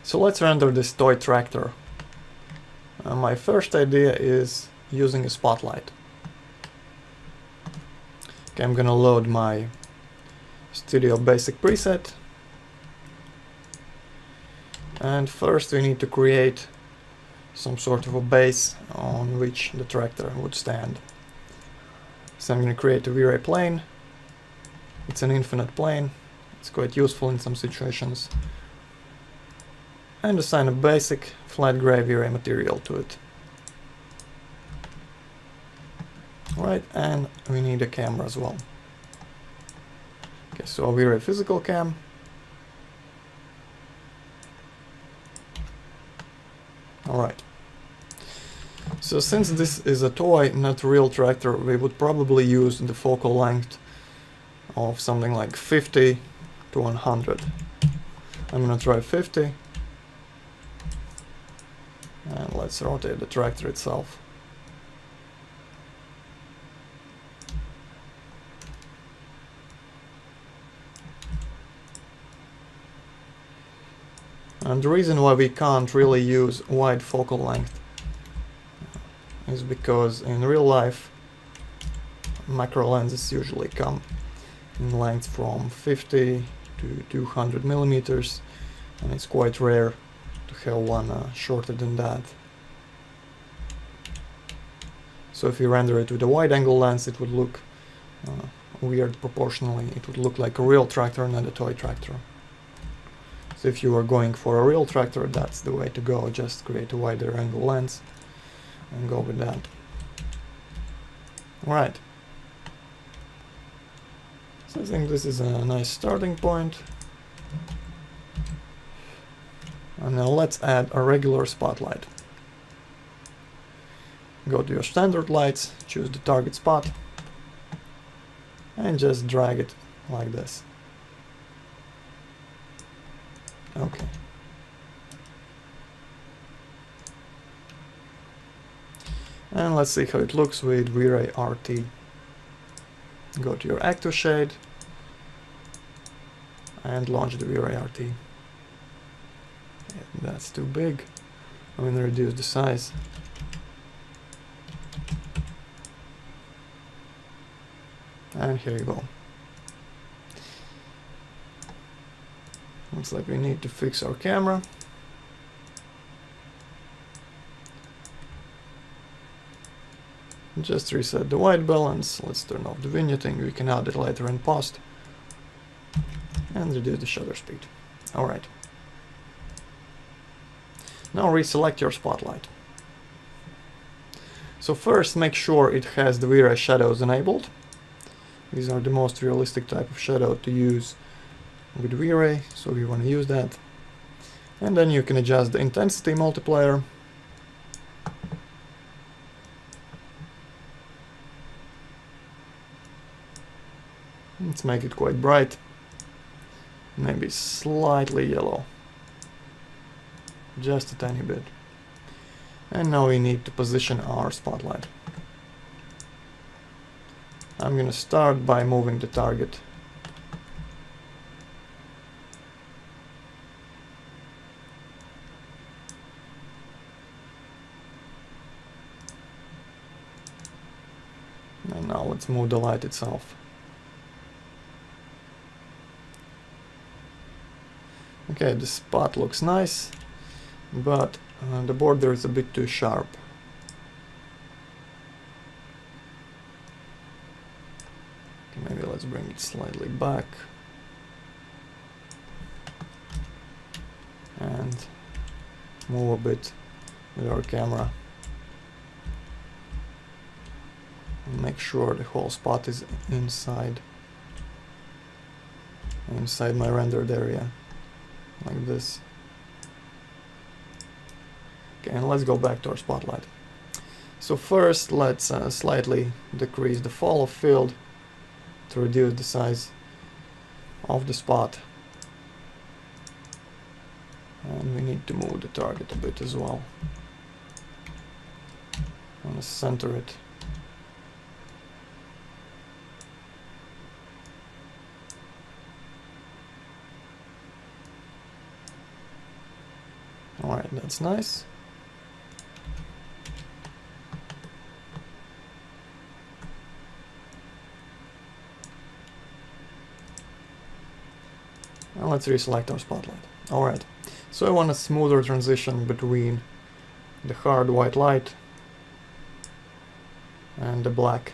So let's render this toy tractor. My first idea is using a spotlight. Okay, I'm gonna load my Studio Basic preset. And first we need to create some sort of a base on which the tractor would stand. So I'm going to create a V-Ray plane. It's an infinite plane. It's quite useful in some situations. And assign a basic flat gray V-Ray material to it. Right, and we need a camera as well. Okay, so a V-Ray physical cam. Alright. So since this is a toy, not a real tractor, we would probably use the focal length of something like 50 to 100. I'm gonna try 50. And let's rotate the tractor itself. And the reason why we can't really use wide focal length is because in real life macro lenses usually come in length from 50 to 200 millimeters, and it's quite rare to have one shorter than that. So if you render it with a wide angle lens, it would look weird proportionally. It would look like a real tractor, not a toy tractor. So if you are going for a real tractor, that's the way to go. Just create a wider angle lens and go with that. Right. So I think this is a nice starting point. And now let's add a regular spotlight. Go to your standard lights, choose the target spot, and just drag it like this. Okay. And let's see how it looks with V-Ray RT. Go to your active shade and launch the V-Ray RT. That's too big. I'm going to reduce the size. And here you go. Looks like we need to fix our camera. Just reset the white balance. Let's turn off the vignetting. We can add it later in post. And reduce the shutter speed. Alright. Now reselect your spotlight. So first make sure it has the V-Ray shadows enabled. These are the most realistic type of shadow to use with V-Ray, so we want to use that. And then you can adjust the intensity multiplier. Let's make it quite bright. Maybe slightly yellow. Just a tiny bit. And now we need to position our spotlight. I'm going to start by moving the target. And now let's move the light itself. Okay, the spot looks nice, but the border is a bit too sharp. Okay, maybe let's bring it slightly back. And move a bit with our camera. And make sure the whole spot is inside my rendered area. Like this. Okay, and let's go back to our spotlight. So first let's slightly decrease the fall of field to reduce the size of the spot. And we need to move the target a bit as well. I want to center it. Alright, that's nice. And let's reselect our spotlight. Alright, so I want a smoother transition between the hard white light and the black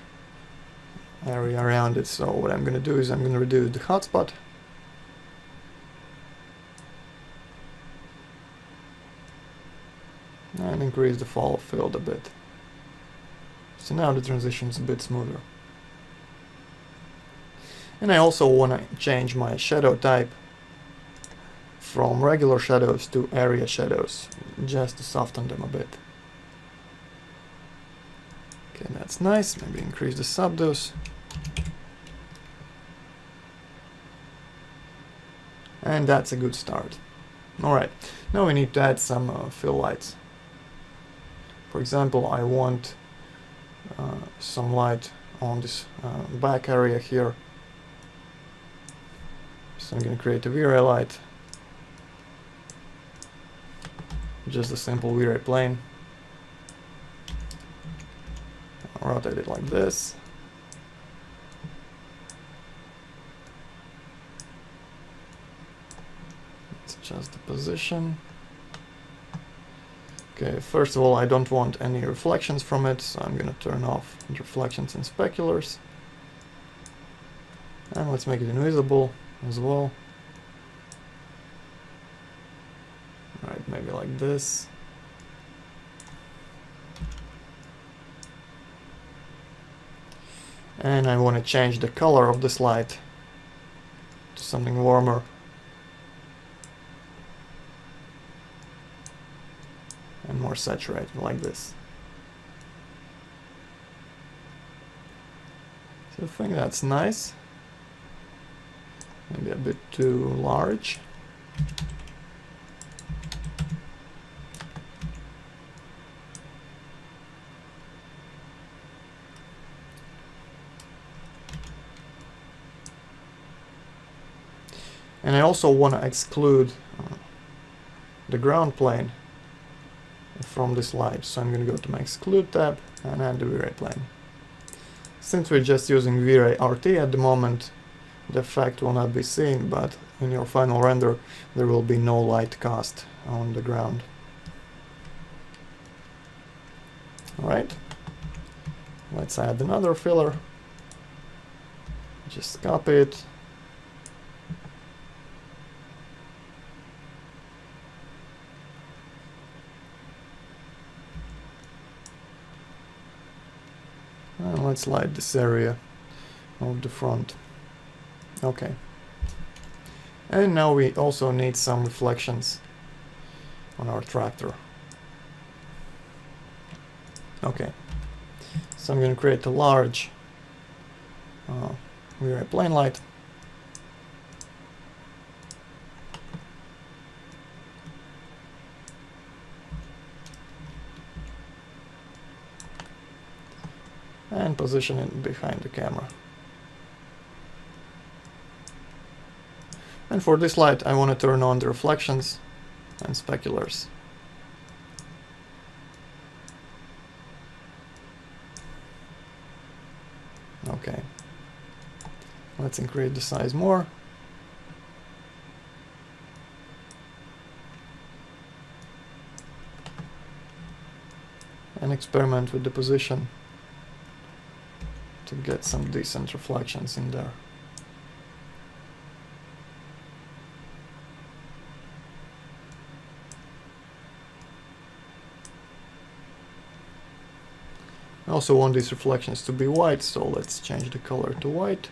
area around it. So what I'm going to do is I'm going to reduce the hotspot. And increase the fall of field a bit. So now the transition is a bit smoother. And I also want to change my shadow type from regular shadows to area shadows, just to soften them a bit. Okay, that's nice. Maybe increase the subdose. And that's a good start. Alright, now we need to add some fill lights. For example, I want some light on this back area here. So I'm going to create a V-Ray light. Just a simple V-Ray plane. I'll rotate it like this. Let's adjust the position. Okay, first of all, I don't want any reflections from it, so I'm going to turn off reflections and speculars. And let's make it invisible as well. Alright, maybe like this. And I want to change the color of this light to something warmer. And more saturated, like this. So I think that's nice. Maybe a bit too large. And I also want to exclude the ground plane from this light, so I'm going to go to my exclude tab and add the V-Ray plane. Since we're just using V-Ray RT at the moment, the effect will not be seen, but in your final render there will be no light cast on the ground. Alright, let's add another filler. Just copy it. And let's light this area of the front. Okay. And now we also need some reflections on our tractor. Okay. So I'm going to create a large V-Ray plane light. And position it behind the camera. And for this light I want to turn on the reflections and speculars. Okay. Let's increase the size more. And experiment with the position to get some decent reflections in there. I also want these reflections to be white, so let's change the color to white.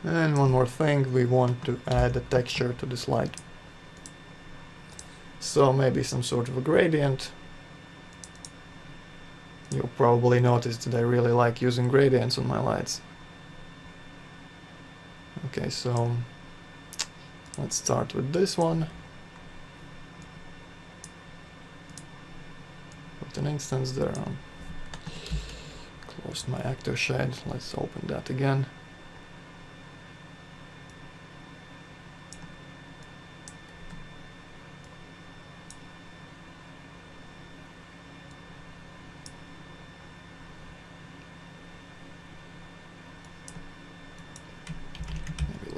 And one more thing, we want to add a texture to this light. So maybe some sort of a gradient. You'll probably notice that I really like using gradients on my lights. Okay, so let's start with this one. Put an instance there. Close my active shade. Let's open that again.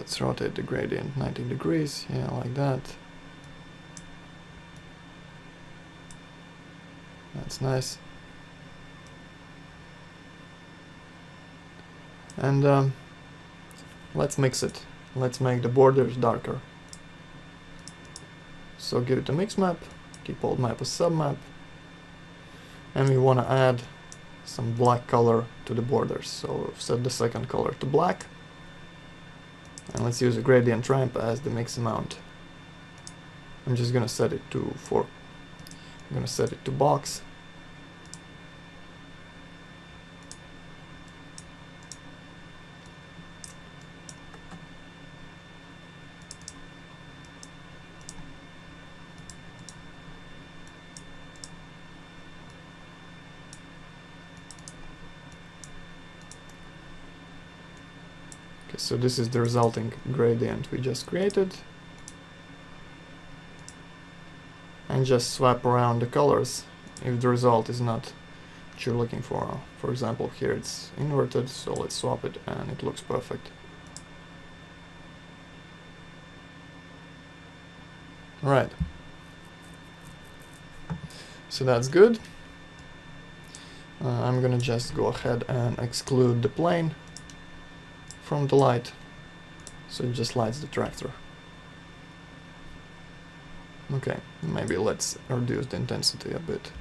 let's rotate the gradient 90 degrees, yeah, like that. That's nice. And let's mix it. Let's make the borders darker. So give it a mix map, keep old map as submap, and we want to add some black color to the borders. So set the second color to black, and let's use a gradient ramp as the mix amount. I'm just gonna set it to 4. I'm gonna set it to box. So this is the resulting gradient we just created. And just swap around the colors if the result is not what you're looking for. For example, here it's inverted, so let's swap it and it looks perfect. Right. So that's good. I'm gonna just go ahead and exclude the plane from the light, so it just lights the tractor. Okay, maybe let's reduce the intensity a bit.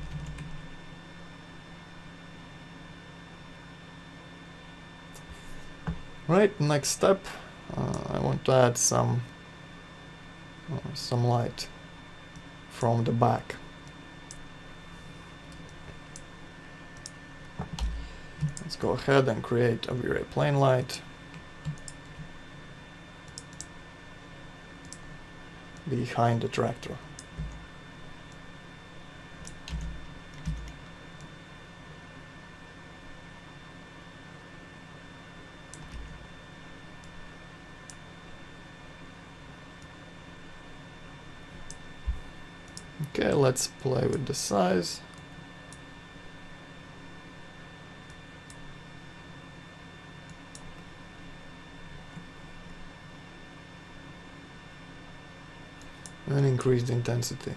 Right, next step, I want to add some light from the back. Let's go ahead and create a V-Ray plane light. Behind the tractor. Okay, let's play with the size. And increase the intensity.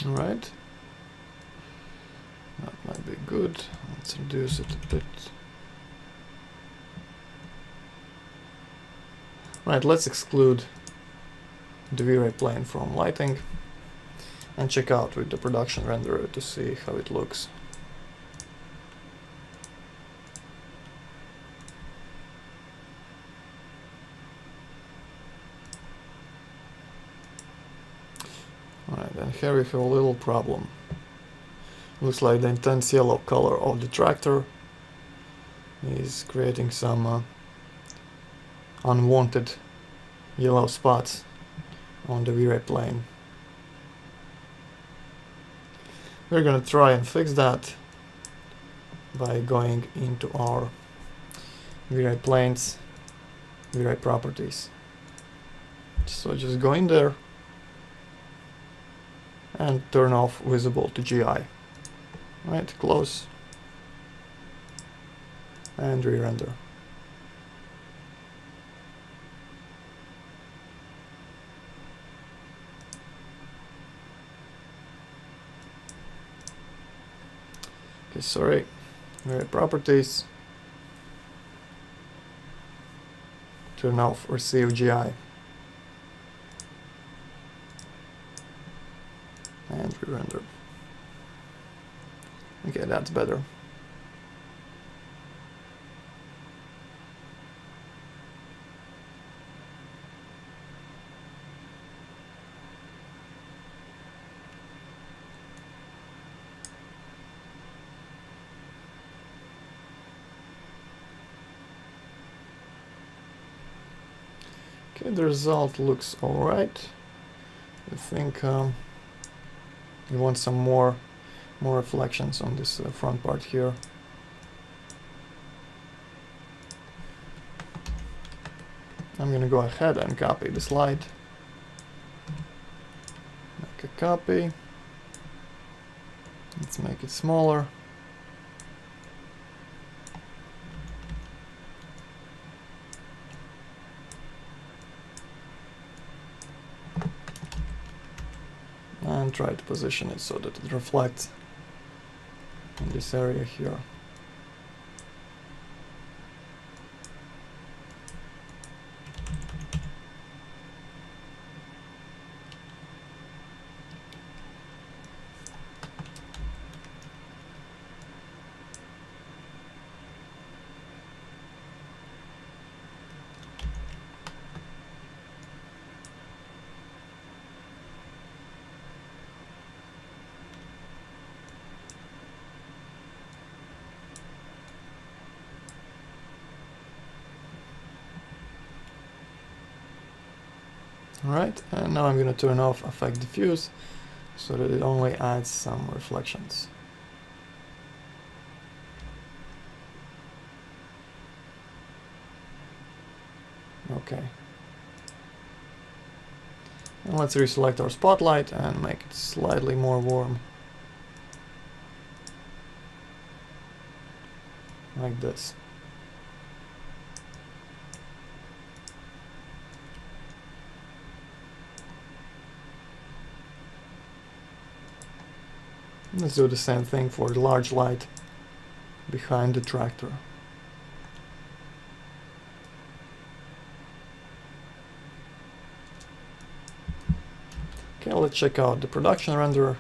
All right. That might be good. Let's reduce it a bit. Right, let's exclude the V-Ray plane from lighting and check out with the production renderer to see how it looks. Alright, and here we have a little problem. Looks like the intense yellow color of the tractor is creating some unwanted yellow spots on the V-Ray plane. We're gonna try and fix that by going into our V-Ray planes, V-Ray properties. So just go in there and turn off visible to GI. Right, close and re-render. Okay, sorry, V-Ray properties, turn off receive GI and re-render. Okay, that's better. Okay, the result looks alright. I think we want some more more reflections on this front part here. I'm gonna go ahead and copy the slide. Make a copy. Let's make it smaller. And try to position it so that it reflects in this area here. Alright, and now I'm going to turn off Affect Diffuse so that it only adds some reflections. Okay. And let's reselect our spotlight and make it slightly more warm. Like this. Let's do the same thing for the large light behind the tractor. Okay, let's check out the production renderer.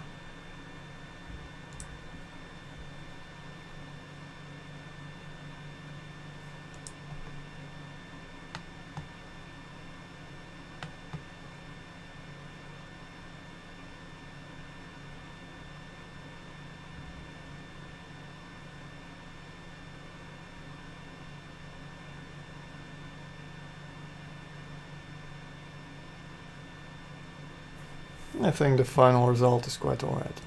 I think the final result is quite alright.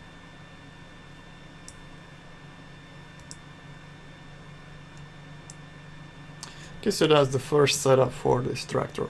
Okay, so that's the first setup for this tractor.